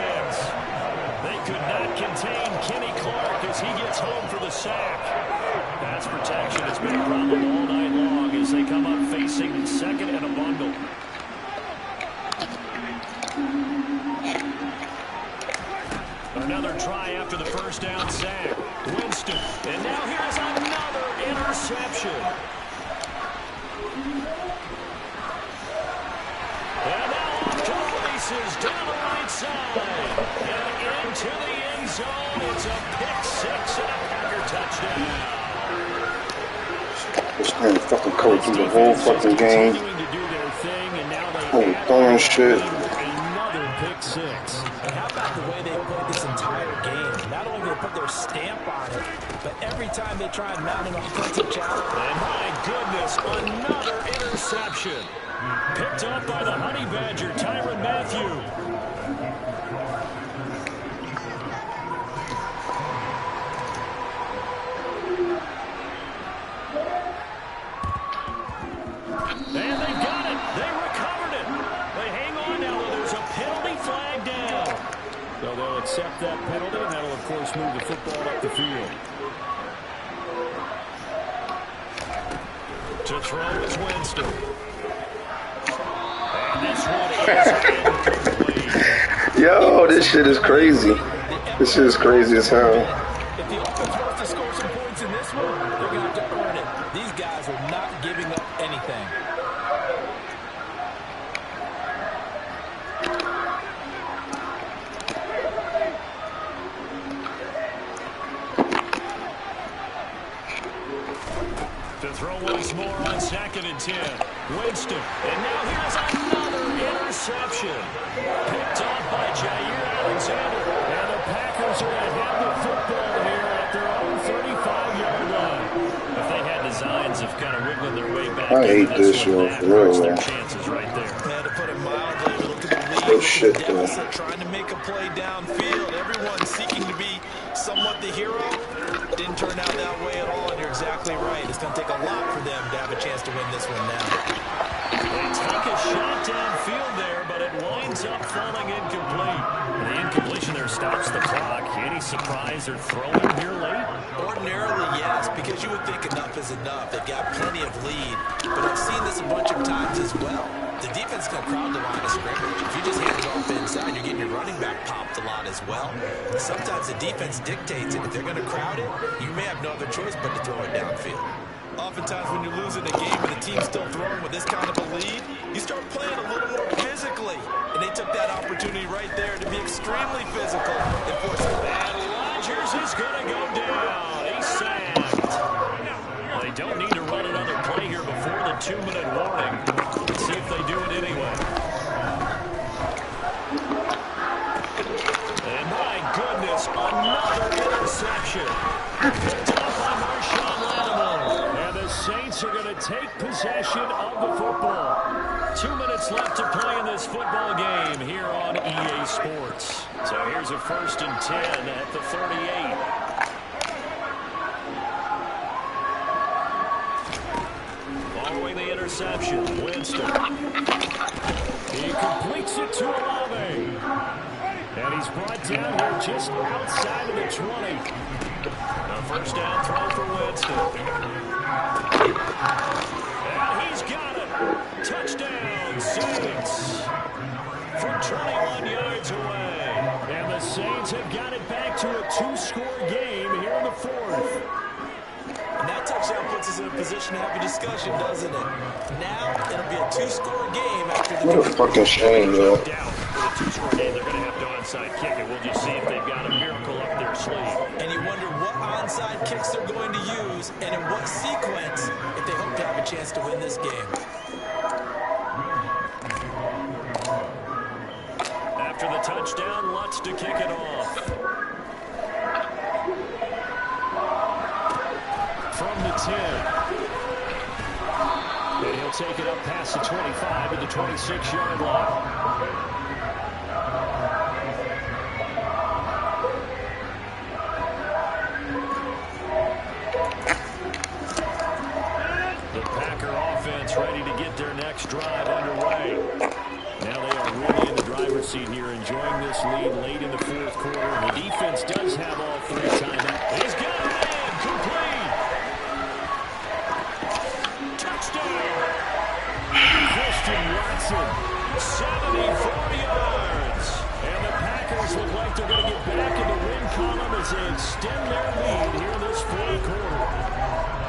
They could not contain Kenny Clark as he gets home for the sack. Pass protection has been a problem all night long as they come up facing 2nd and a bundle. Another try after the 1st down sack. Winston. And now here's another interception. And now off to the races down the right side. And into the end zone. It's a pick-6 and a Packer touchdown. This man fucking coaching the whole fucking game. Holy throwing shit. Another pick-6. And how about the way they played this entire game? Not only did they put their stamp on it, but every time they try and mount an offensive challenge. And my goodness, another interception. Picked up by the Honey Badger, Tyrann Mathieu. And they got it. They recovered it. They hang on now, though. There's a penalty flag down. So they'll accept that penalty, and that'll, of course, move the football up the field. To throw is Winston. And this one is incomplete. Yo, this shit is crazy. This shit is crazy as hell. If the offense wants to score some points in this one, they're going to have to earn it. These guys are not giving up anything. To throw once more on 2nd and 10. Winston. And now here's another interception. Picked off by Jair Alexander. And the Packers are going to have the football here at their own 35-yard line. If they had designs of kind of wiggling their way back, I hate this one, one, that for real, hurts their man. chances right there. Man, to put it mildly, look at the lead, Oh, look shit, at the deficit, trying to make a play downfield. Everyone seeking to be somewhat the hero. Didn't turn out that way at all, and you're exactly right. It's going to take a lot for them to have a chance to win this one now. They take a shot downfield there, but it winds up falling incomplete. The incompletion there stops the clock. Any surprise they're throwing here late? Ordinarily, yes, because you would think enough is enough. They've got plenty of lead, but I've seen this a bunch of times as well. The defense is going to crowd the line of scrimmage. If you just hand it off inside, you're getting your running back popped a lot as well. Sometimes the defense dictates it. If they're going to crowd it, you may have no other choice but to throw it downfield. Oftentimes when you're losing a game and the team's still throwing with this kind of a lead, you start playing a little more physically. And they took that opportunity right there to be extremely physical and force it back. And Rodgers is going to go down. He's sacked. They don't need to run another play here before the 2-minute warning. Let's see if they do it anyway. And my goodness, another interception. Picked up by Marshawn Lattimore. And the Saints are going to take possession of the football. 2 minutes left to play in this football game here on EA Sports. So here's a 1st and 10 at the 38. Following the interception, Winston. He completes it to Olave. And he's brought down here just outside of the 20. A first down throw for Winston. And he's got it. Touchdown, Saints. From 21 yards away. And the Saints have got it back to a 2-score game here in the 4th. And that touchdown puts us in a position to have a discussion, doesn't it? Now, it'll be a 2-score game after the... What a fucking shame, yo. With a 2-score game, they're going to have to onside kick it. We'll just see if they've got a miracle up their sleeve. And you wonder what onside kicks they're going to use and in what sequence if they hope to have a chance to win this game. After the touchdown, Lutz to kick it off. From the 10. And he'll take it up past the 25 at the 26-yard line. The Packer offense ready to get their next drive underway. Now they are really in the driver's seat here, enjoying this lead late in the 4th quarter. The defense does have all 3 timeouts. He's got it in, complete. Touchdown. Christian Watson, 74 yards. And the Packers look like they're going to get back in the win column as they extend their lead here in this 4th quarter.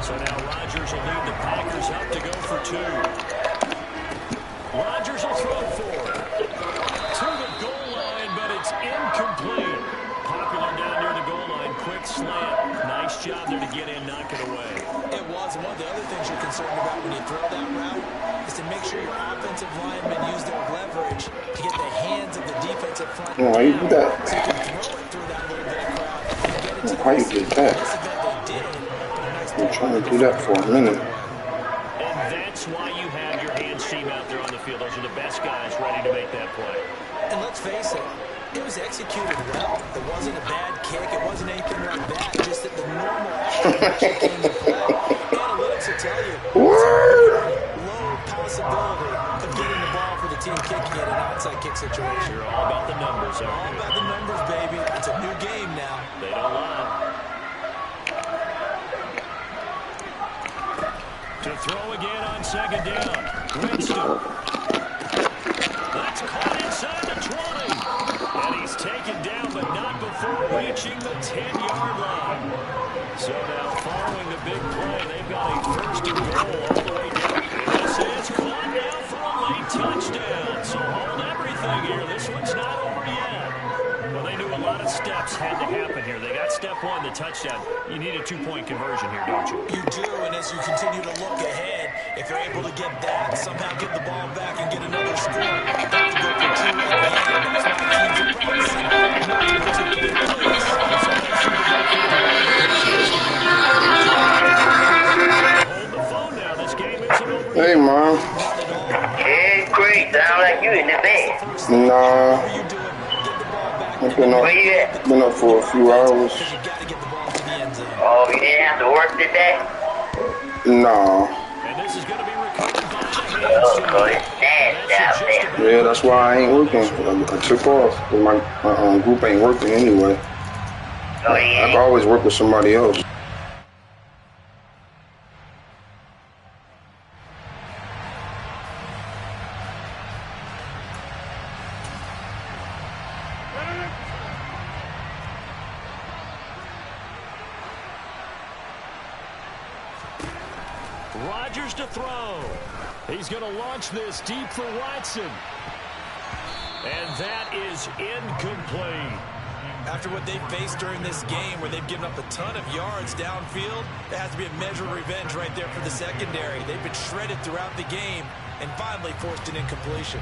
So now Rodgers will lead the Packers up to go for 2. Rodgers will throw for it. To the goal line, but it's incomplete. Popular down near the goal line. Quick slant. Nice job there to get in, knock it away. It was. One of the other things you're concerned about when you throw that route is to make sure your offensive linemen use their leverage to get the hands of the defensive front Why you do that? so you can throw it through that little bit of crowd and get it to the Why you did that? This event they did. I'm trying to do that for a minute. And that's why you have your hands team out there on the field. Those are the best guys ready to make that play. And let's face it, it was executed well. It wasn't a bad kick. It wasn't anything like that. Just that the normal action came to play. Analytics will tell you low possibility of getting the ball for the team kicking in an onside kick situation. You're all about the numbers, aren't All you? about the numbers, baby. It's a new game now. They don't lie. To throw again on 2nd down. Winston. That's caught inside the 20. And he's taken down, but not before reaching the 10-yard line. So now following the big play, they've got a 1st and goal all the way down. This is caught now for a late touchdown. So hold everything here. This one's not over yet. Well, they knew a lot of steps had to happen here. They got step 1, the touchdown. You need a 2-point conversion here, don't you? You do, and as you continue to look ahead, if you're able to get that, somehow get the ball back and get another score, you have to go for 2 again. That's why teams are practicing multiple plays. Hold the phone now. This game isn't over. Hey, Mom. Hey, great. Sound like you in the bed. Nah. Whatever you do, get the ball back. I've Where you at? been up for a few hours. Because you got to get the ball to the end zone. Oh, you didn't have to work today? Nah. And this is going to be recovered by the Oh, hands. so it's nasty out there. Yeah, that's why I ain't working. I took off. My group ain't working anyway. Oh, I yeah. can always work with somebody else. Rodgers to throw. He's going to launch this deep for Watson. And that is incomplete. After what they've faced during this game where they've given up a ton of yards downfield, there has to be a measure of revenge right there for the secondary. They've been shredded throughout the game and finally forced an incompletion.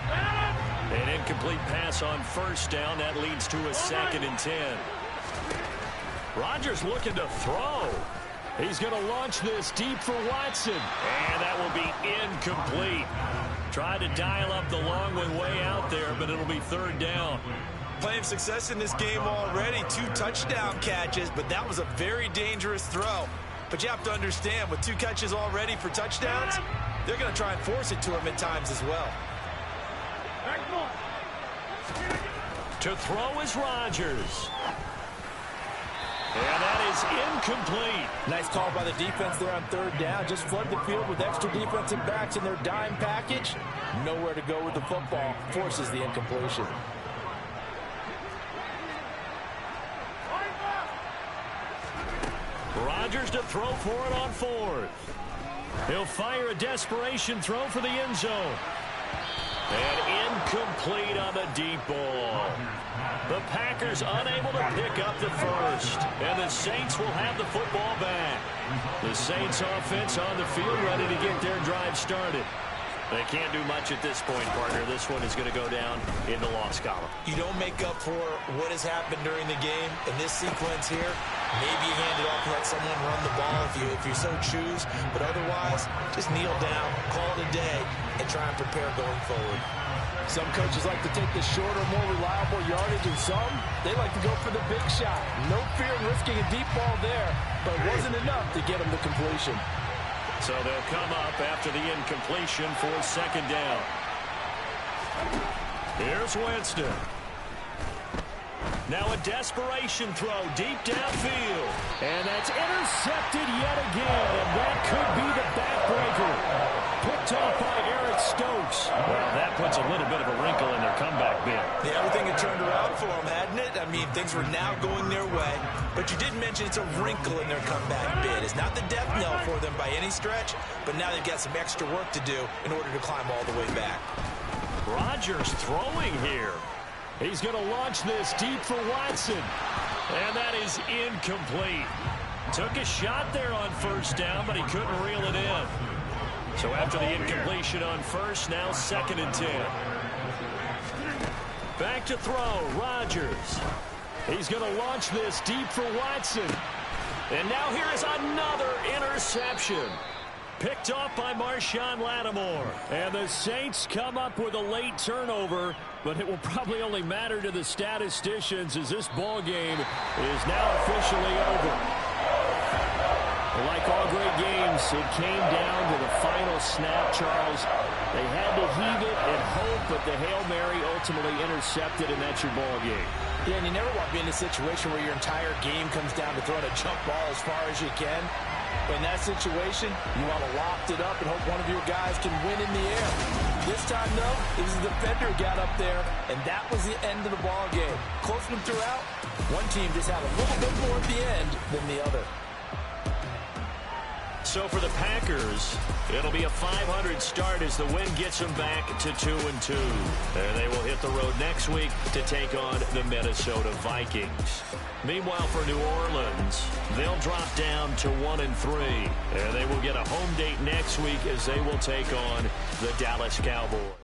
An incomplete pass on 1st down. That leads to a 2nd and 10. Rodgers looking to throw. He's going to launch this deep for Watson. And that will be incomplete. Tried to dial up the long one way out there, but it'll be 3rd down. Playing success in this game already. 2 touchdown catches, but that was a very dangerous throw. But you have to understand, with 2 catches already for touchdowns, they're going to try and force it to him at times as well. To throw is Rodgers. And that is incomplete. Nice call by the defense there on 3rd down. Just flood the field with extra defensive backs in their dime package. Nowhere to go with the football. Forces the incompletion. Rodgers to throw for it on 4th. He'll fire a desperation throw for the end zone. And incomplete on the deep ball. The Packers unable to pick up the first. And the Saints will have the football back. The Saints offense on the field ready to get their drive started. They can't do much at this point, partner. This one is going to go down in the loss column. You don't make up for what has happened during the game in this sequence here. Maybe you hand it off and let someone run the ball if you so choose. But otherwise, just kneel down, call it a day, and try and prepare going forward. Some coaches like to take the shorter, more reliable yardage, and some, they like to go for the big shot. No fear in risking a deep ball there, but it wasn't enough to get them to completion. So they'll come up after the incompletion for 2nd down. Here's Winston. Now a desperation throw deep downfield. And that's intercepted yet again. And that could be the backbreaker. Picked off by Eric Stokes. Well, that puts a little bit of a wrinkle in their comeback bid. Yeah, everything had turned around for them, hadn't it? I mean, things were now going their way. But you did mention it's a wrinkle in their comeback bid. It's not the death knell for them by any stretch, but now they've got some extra work to do in order to climb all the way back. Rodgers throwing here. He's going to launch this deep for Watson. And that is incomplete. Took a shot there on 1st down, but he couldn't reel it in. So after the incompletion on 1st, now 2nd and 10. Back to throw, Rodgers. He's going to launch this deep for Watson. And now here is another interception. Picked off by Marshawn Lattimore. And the Saints come up with a late turnover, but it will probably only matter to the statisticians as this ball game is now officially over. Like all great games, it came down to the final snap, Charles. They had to heave it and hope, but the Hail Mary ultimately intercepted, and that's your ball game. Yeah, and you never want to be in a situation where your entire game comes down to throwing a jump ball as far as you can. In that situation, you want to loft it up and hope one of your guys can win in the air. This time, though, it was the defender who got up there, and that was the end of the ball game. Close to them throughout, one team just had a little bit more at the end than the other. So for the Packers, it'll be a 500 start as the win gets them back to 2-2. And they will hit the road next week to take on the Minnesota Vikings. Meanwhile, for New Orleans, they'll drop down to 1-3. And they will get a home date next week as they will take on the Dallas Cowboys.